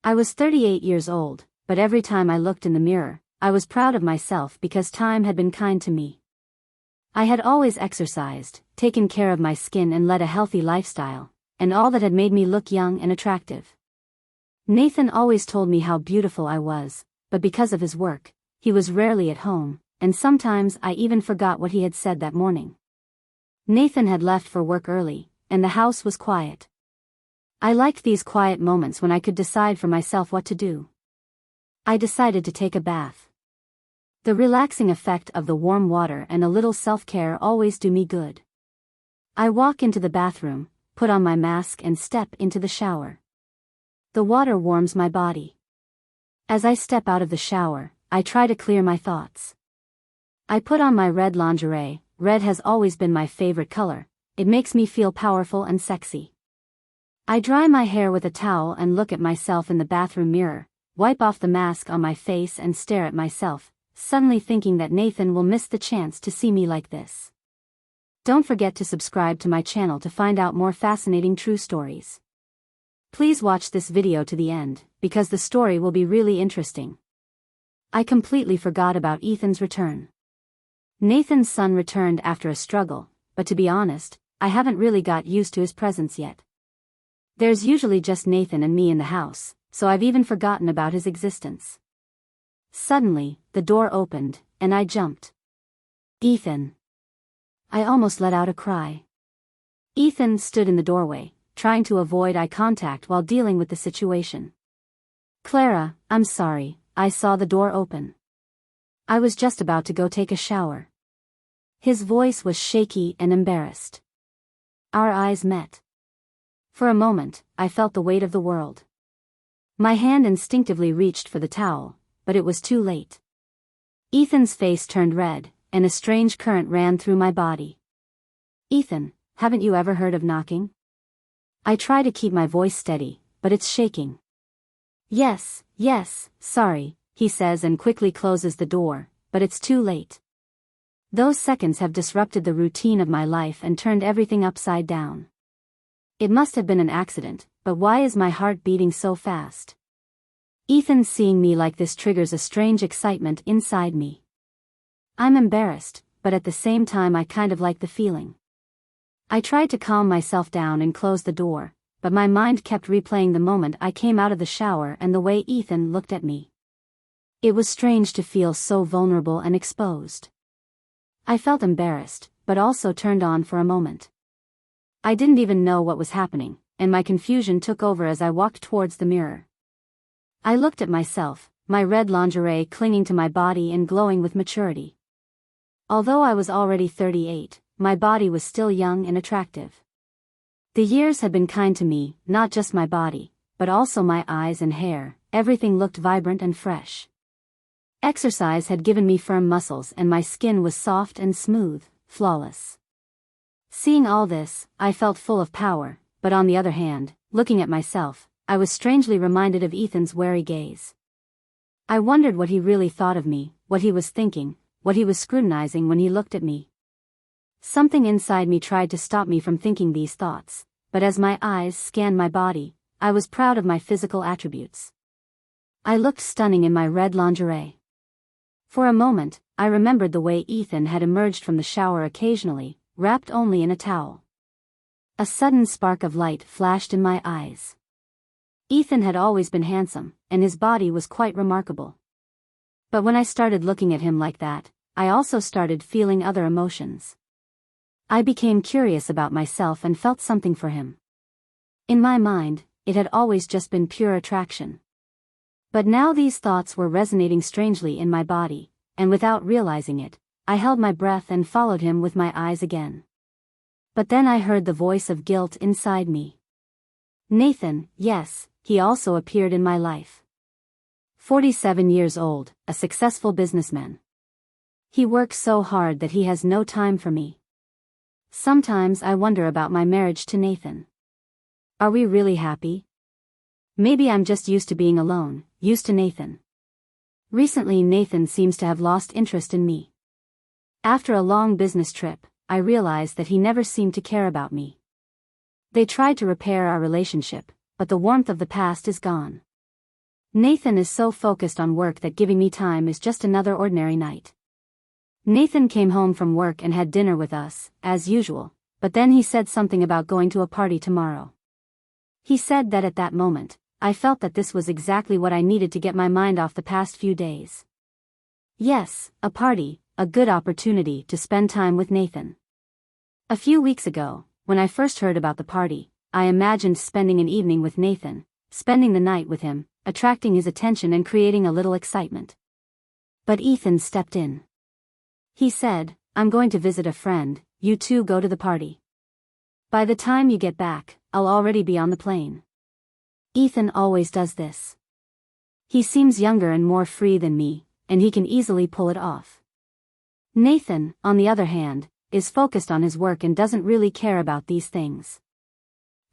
I was 38 years old, but every time I looked in the mirror, I was proud of myself because time had been kind to me. I had always exercised, taken care of my skin and led a healthy lifestyle, and all that had made me look young and attractive. Nathan always told me how beautiful I was, but because of his work, he was rarely at home, and sometimes I even forgot what he had said that morning. Nathan had left for work early, and the house was quiet. I liked these quiet moments when I could decide for myself what to do. I decided to take a bath. The relaxing effect of the warm water and a little self-care always do me good. I walk into the bathroom, put on my mask and step into the shower. The water warms my body. As I step out of the shower, I try to clear my thoughts. I put on my red lingerie. Red has always been my favorite color. It makes me feel powerful and sexy. I dry my hair with a towel and look at myself in the bathroom mirror, wipe off the mask on my face and stare at myself, suddenly thinking that Nathan will miss the chance to see me like this. Don't forget to subscribe to my channel to find out more fascinating true stories. Please watch this video to the end, because the story will be really interesting. I completely forgot about Ethan's return. Nathan's son returned after a struggle, but to be honest, I haven't really got used to his presence yet. There's usually just Nathan and me in the house, so I've even forgotten about his existence. Suddenly, the door opened, and I jumped. Ethan. I almost let out a cry. Ethan stood in the doorway, trying to avoid eye contact while dealing with the situation. Clara, I'm sorry, I saw the door open. I was just about to go take a shower. His voice was shaky and embarrassed. Our eyes met. For a moment, I felt the weight of the world. My hand instinctively reached for the towel, but it was too late. Ethan's face turned red, and a strange current ran through my body. Ethan, haven't you ever heard of knocking? I try to keep my voice steady, but it's shaking. Yes, sorry, he says and quickly closes the door, but it's too late. Those seconds have disrupted the routine of my life and turned everything upside down. It must have been an accident, but why is my heart beating so fast? Ethan seeing me like this triggers a strange excitement inside me. I'm embarrassed, but at the same time I kind of like the feeling. I tried to calm myself down and close the door, but my mind kept replaying the moment I came out of the shower and the way Ethan looked at me. It was strange to feel so vulnerable and exposed. I felt embarrassed, but also turned on for a moment. I didn't even know what was happening, and my confusion took over as I walked towards the mirror. I looked at myself, my red lingerie clinging to my body and glowing with maturity. Although I was already 38, my body was still young and attractive. The years had been kind to me, not just my body, but also my eyes and hair. Everything looked vibrant and fresh. Exercise had given me firm muscles and my skin was soft and smooth, flawless. Seeing all this, I felt full of power, but on the other hand, looking at myself, I was strangely reminded of Ethan's wary gaze. I wondered what he really thought of me, what he was thinking, what he was scrutinizing when he looked at me. Something inside me tried to stop me from thinking these thoughts, but as my eyes scanned my body, I was proud of my physical attributes. I looked stunning in my red lingerie. For a moment, I remembered the way Ethan had emerged from the shower occasionally, wrapped only in a towel. A sudden spark of light flashed in my eyes. Ethan had always been handsome, and his body was quite remarkable. But when I started looking at him like that, I also started feeling other emotions. I became curious about myself and felt something for him. In my mind, it had always just been pure attraction. But now these thoughts were resonating strangely in my body, and without realizing it, I held my breath and followed him with my eyes again. But then I heard the voice of guilt inside me. Nathan, yes, he also appeared in my life. 47 years old, a successful businessman. He works so hard that he has no time for me. Sometimes I wonder about my marriage to Nathan. Are we really happy? Maybe I'm just used to being alone, used to Nathan. Recently Nathan seems to have lost interest in me. After a long business trip, I realized that he never seemed to care about me. They tried to repair our relationship, but the warmth of the past is gone. Nathan is so focused on work that giving me time is just another ordinary night. Nathan came home from work and had dinner with us, as usual, but then he said something about going to a party tomorrow. He said that at that moment, I felt that this was exactly what I needed to get my mind off the past few days. Yes, a party, a good opportunity to spend time with Nathan. A few weeks ago, when I first heard about the party, I imagined spending an evening with Nathan, spending the night with him, attracting his attention and creating a little excitement. But Ethan stepped in. He said, "I'm going to visit a friend, you two go to the party. By the time you get back, I'll already be on the plane." Ethan always does this. He seems younger and more free than me, and he can easily pull it off. Nathan, on the other hand, is focused on his work and doesn't really care about these things.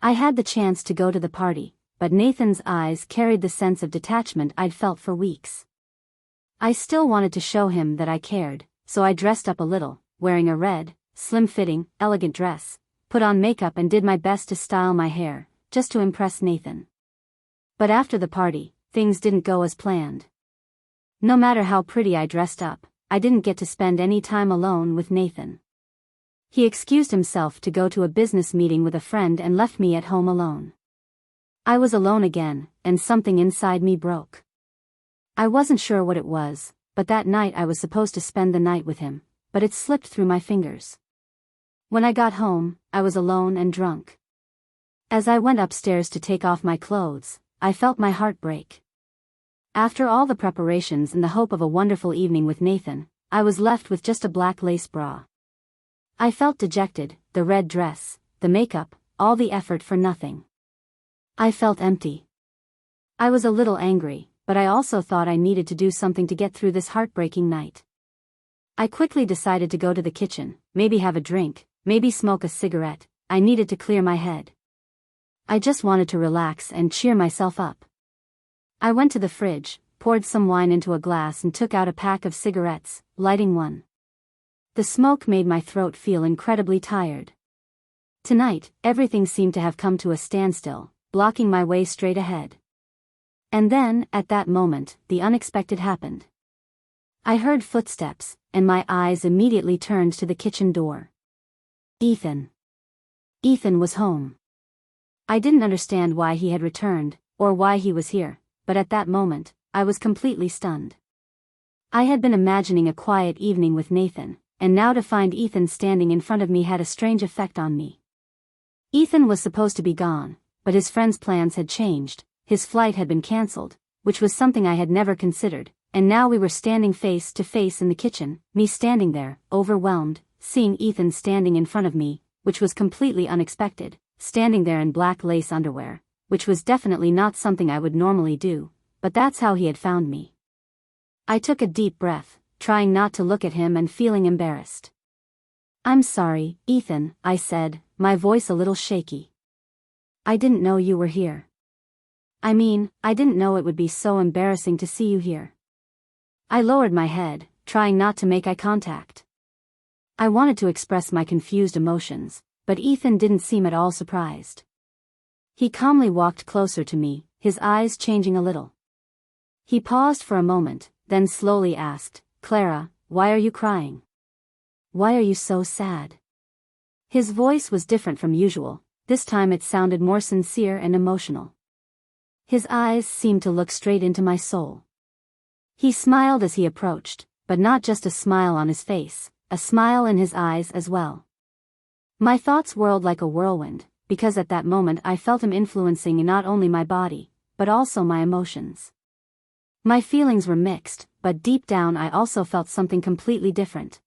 I had the chance to go to the party, but Nathan's eyes carried the sense of detachment I'd felt for weeks. I still wanted to show him that I cared, so I dressed up a little, wearing a red, slim-fitting, elegant dress, put on makeup and did my best to style my hair, just to impress Nathan. But after the party, things didn't go as planned. No matter how pretty I dressed up, I didn't get to spend any time alone with Nathan. He excused himself to go to a business meeting with a friend and left me at home alone. I was alone again, and something inside me broke. I wasn't sure what it was, but that night I was supposed to spend the night with him, but it slipped through my fingers. When I got home, I was alone and drunk. As I went upstairs to take off my clothes, I felt my heart break. After all the preparations and the hope of a wonderful evening with Nathan, I was left with just a black lace bra. I felt dejected, the red dress, the makeup, all the effort for nothing. I felt empty. I was a little angry, but I also thought I needed to do something to get through this heartbreaking night. I quickly decided to go to the kitchen, maybe have a drink, maybe smoke a cigarette. I needed to clear my head. I just wanted to relax and cheer myself up. I went to the fridge, poured some wine into a glass and took out a pack of cigarettes, lighting one. The smoke made my throat feel incredibly tired. Tonight, everything seemed to have come to a standstill, blocking my way straight ahead. And then, at that moment, the unexpected happened. I heard footsteps, and my eyes immediately turned to the kitchen door. Ethan. Ethan was home. I didn't understand why he had returned, or why he was here, but at that moment, I was completely stunned. I had been imagining a quiet evening with Nathan, and now to find Ethan standing in front of me had a strange effect on me. Ethan was supposed to be gone, but his friend's plans had changed, his flight had been cancelled, which was something I had never considered, and now we were standing face to face in the kitchen, me standing there, overwhelmed, seeing Ethan standing in front of me, which was completely unexpected, standing there in black lace underwear, which was definitely not something I would normally do, but that's how he had found me. I took a deep breath, trying not to look at him and feeling embarrassed. "I'm sorry, Ethan," I said, my voice a little shaky. "I didn't know you were here. I mean, I didn't know it would be so embarrassing to see you here." I lowered my head, trying not to make eye contact. I wanted to express my confused emotions, but Ethan didn't seem at all surprised. He calmly walked closer to me, his eyes changing a little. He paused for a moment, then slowly asked, "Clara, why are you crying? Why are you so sad?" His voice was different from usual, this time it sounded more sincere and emotional. His eyes seemed to look straight into my soul. He smiled as he approached, but not just a smile on his face, a smile in his eyes as well. My thoughts whirled like a whirlwind, because at that moment I felt him influencing not only my body, but also my emotions. My feelings were mixed, but deep down I also felt something completely different.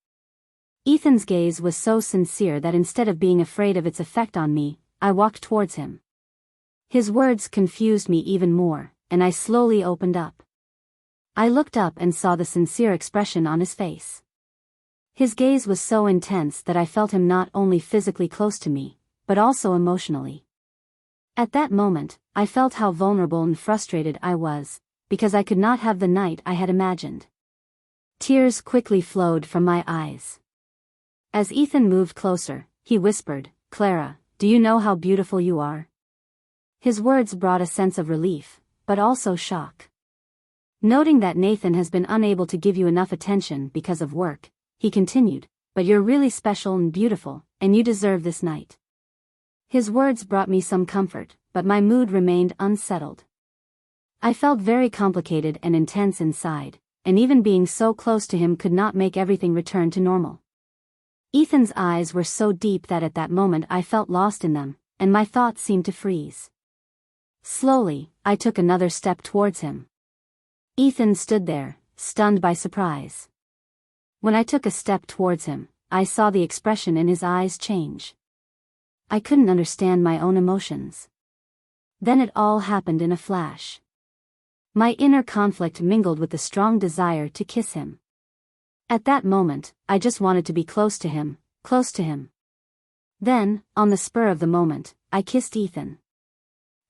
Ethan's gaze was so sincere that instead of being afraid of its effect on me, I walked towards him. His words confused me even more, and I slowly opened up. I looked up and saw the sincere expression on his face. His gaze was so intense that I felt him not only physically close to me, but also emotionally. At that moment, I felt how vulnerable and frustrated I was, because I could not have the night I had imagined. Tears quickly flowed from my eyes. As Ethan moved closer, he whispered, "Clara, do you know how beautiful you are?" His words brought a sense of relief, but also shock. Noting that Nathan has been unable to give you enough attention because of work, he continued, "But you're really special and beautiful, and you deserve this night." His words brought me some comfort, but my mood remained unsettled. I felt very complicated and intense inside, and even being so close to him could not make everything return to normal. Ethan's eyes were so deep that at that moment I felt lost in them, and my thoughts seemed to freeze. Slowly, I took another step towards him. Ethan stood there, stunned by surprise. When I took a step towards him, I saw the expression in his eyes change. I couldn't understand my own emotions. Then it all happened in a flash. My inner conflict mingled with the strong desire to kiss him. At that moment, I just wanted to be close to him, close to him. Then, on the spur of the moment, I kissed Ethan.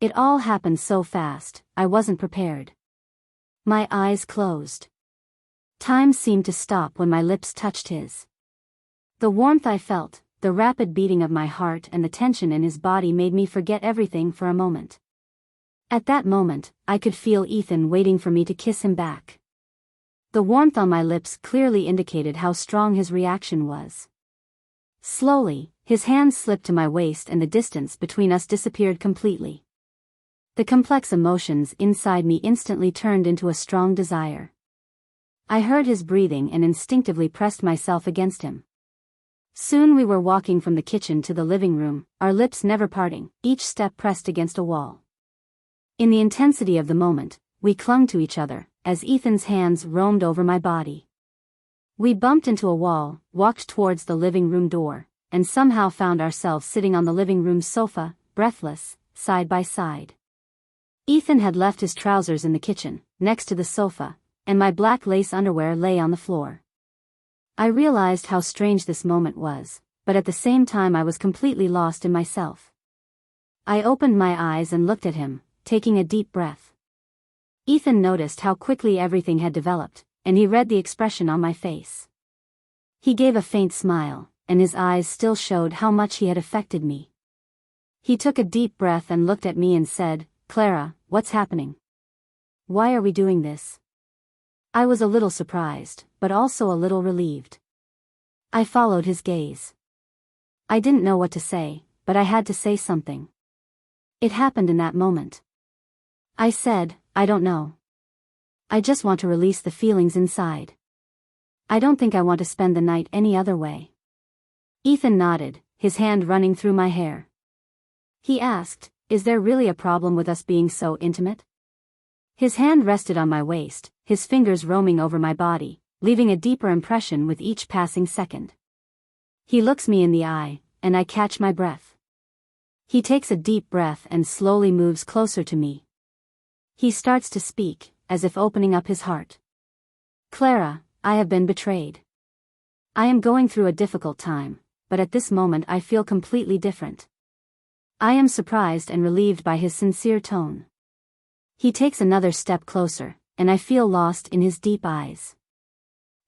It all happened so fast, I wasn't prepared. My eyes closed. Time seemed to stop when my lips touched his. The warmth I felt, the rapid beating of my heart and the tension in his body made me forget everything for a moment. At that moment, I could feel Ethan waiting for me to kiss him back. The warmth on my lips clearly indicated how strong his reaction was. Slowly, his hand slipped to my waist and the distance between us disappeared completely. The complex emotions inside me instantly turned into a strong desire. I heard his breathing and instinctively pressed myself against him. Soon we were walking from the kitchen to the living room, our lips never parting, each step pressed against a wall. In the intensity of the moment, we clung to each other, as Ethan's hands roamed over my body. We bumped into a wall, walked towards the living room door, and somehow found ourselves sitting on the living room sofa, breathless, side by side. Ethan had left his trousers in the kitchen, next to the sofa, and my black lace underwear lay on the floor. I realized how strange this moment was, but at the same time I was completely lost in myself. I opened my eyes and looked at him, taking a deep breath. Ethan noticed how quickly everything had developed, and he read the expression on my face. He gave a faint smile, and his eyes still showed how much he had affected me. He took a deep breath and looked at me and said, "Clara, what's happening? Why are we doing this?" I was a little surprised, but also a little relieved. I followed his gaze. I didn't know what to say, but I had to say something. It happened in that moment. I said, "I don't know. I just want to release the feelings inside. I don't think I want to spend the night any other way." Ethan nodded, his hand running through my hair. He asked, "Is there really a problem with us being so intimate?" His hand rested on my waist, his fingers roaming over my body, leaving a deeper impression with each passing second. He looks me in the eye, and I catch my breath. He takes a deep breath and slowly moves closer to me. He starts to speak, as if opening up his heart. "Clara, I have been betrayed. I am going through a difficult time, but at this moment I feel completely different." I am surprised and relieved by his sincere tone. He takes another step closer, and I feel lost in his deep eyes.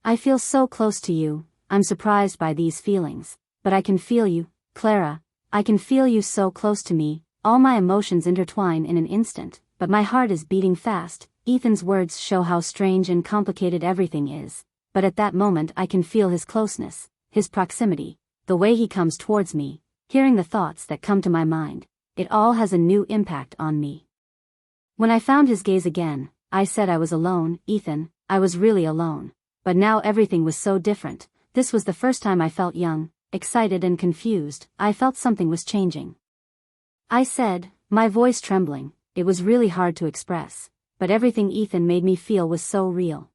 "I feel so close to you, I'm surprised by these feelings, but I can feel you, Clara, I can feel you so close to me, all my emotions intertwine in an instant, but my heart is beating fast." Ethan's words show how strange and complicated everything is, but at that moment I can feel his closeness, his proximity, the way he comes towards me, hearing the thoughts that come to my mind. It all has a new impact on me. When I found his gaze again, I said I was alone. "Ethan, I was really alone, but now everything was so different. This was the first time I felt young, excited and confused. I felt something was changing." I said, my voice trembling. It was really hard to express, but everything Ethan made me feel was so real.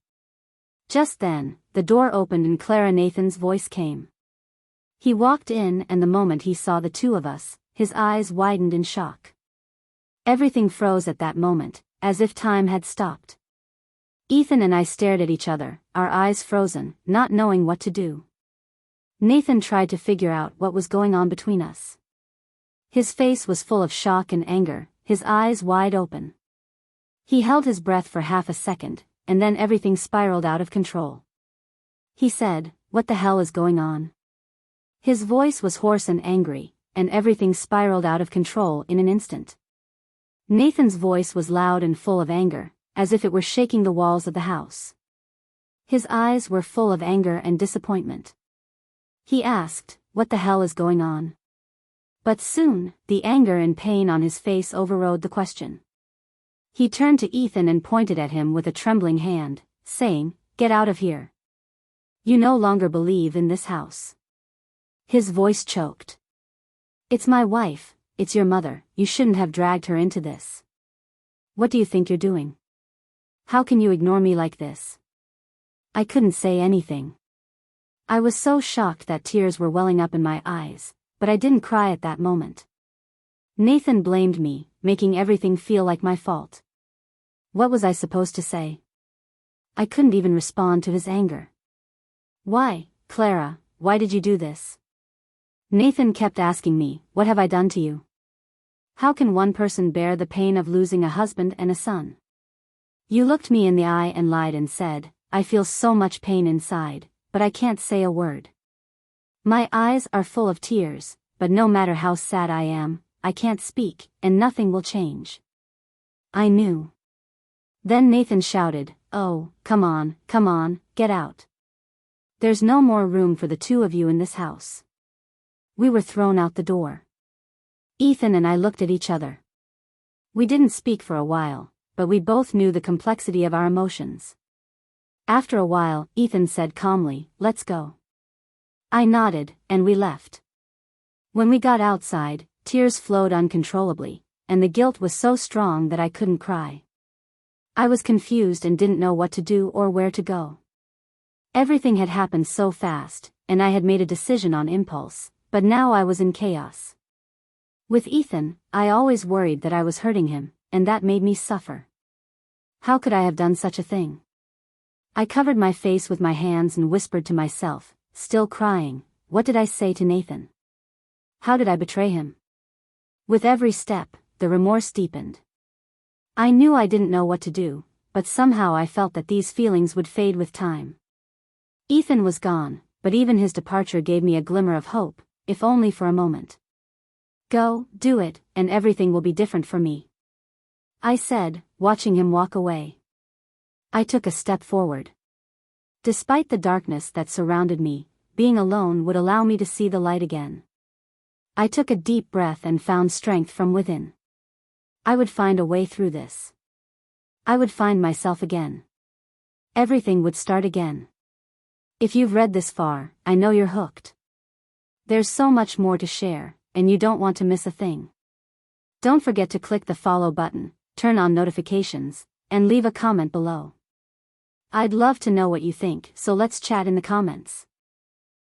Just then, the door opened and Clara Nathan's voice came. He walked in, and the moment he saw the two of us, his eyes widened in shock. Everything froze at that moment, as if time had stopped. Ethan and I stared at each other, our eyes frozen, not knowing what to do. Nathan tried to figure out what was going on between us. His face was full of shock and anger, his eyes wide open. He held his breath for half a second, and then everything spiraled out of control. He said, "What the hell is going on?" His voice was hoarse and angry, and everything spiraled out of control in an instant. Nathan's voice was loud and full of anger. as if it were shaking the walls of the house. His eyes were full of anger and disappointment. He asked, "What the hell is going on?" But soon, the anger and pain on his face overrode the question. He turned to Ethan and pointed at him with a trembling hand, saying, "Get out of here. You no longer believe in this house." His voice choked. "It's my wife, it's your mother, you shouldn't have dragged her into this. What do you think you're doing? How can you ignore me like this?" I couldn't say anything. I was so shocked that tears were welling up in my eyes, but I didn't cry at that moment. Nathan blamed me, making everything feel like my fault. What was I supposed to say? I couldn't even respond to his anger. "Why, Clara, why did you do this?" Nathan kept asking me, "What have I done to you? How can one person bear the pain of losing a husband and a son? You looked me in the eye and lied and said, 'I feel so much pain inside, but I can't say a word. My eyes are full of tears, but no matter how sad I am, I can't speak, and nothing will change.' I knew." Then Nathan shouted, "Oh, come on, get out. There's no more room for the two of you in this house." We were thrown out the door. Ethan and I looked at each other. We didn't speak for a while, but we both knew the complexity of our emotions. After a while, Ethan said calmly, "Let's go." I nodded, and we left. When we got outside, tears flowed uncontrollably, and the guilt was so strong that I couldn't cry. I was confused and didn't know what to do or where to go. Everything had happened so fast, and I had made a decision on impulse, but now I was in chaos. With Ethan, I always worried that I was hurting him, and that made me suffer. How could I have done such a thing? I covered my face with my hands and whispered to myself, still crying, "What did I say to Nathan? How did I betray him?" With every step, the remorse deepened. I knew I didn't know what to do, but somehow I felt that these feelings would fade with time. Ethan was gone, but even his departure gave me a glimmer of hope, if only for a moment. "Go, do it, and everything will be different for me," I said, watching him walk away. I took a step forward. Despite the darkness that surrounded me, being alone would allow me to see the light again. I took a deep breath and found strength from within. I would find a way through this. I would find myself again. Everything would start again. If you've read this far, I know you're hooked. There's so much more to share, and you don't want to miss a thing. Don't forget to click the follow button, turn on notifications, and leave a comment below. I'd love to know what you think, so let's chat in the comments.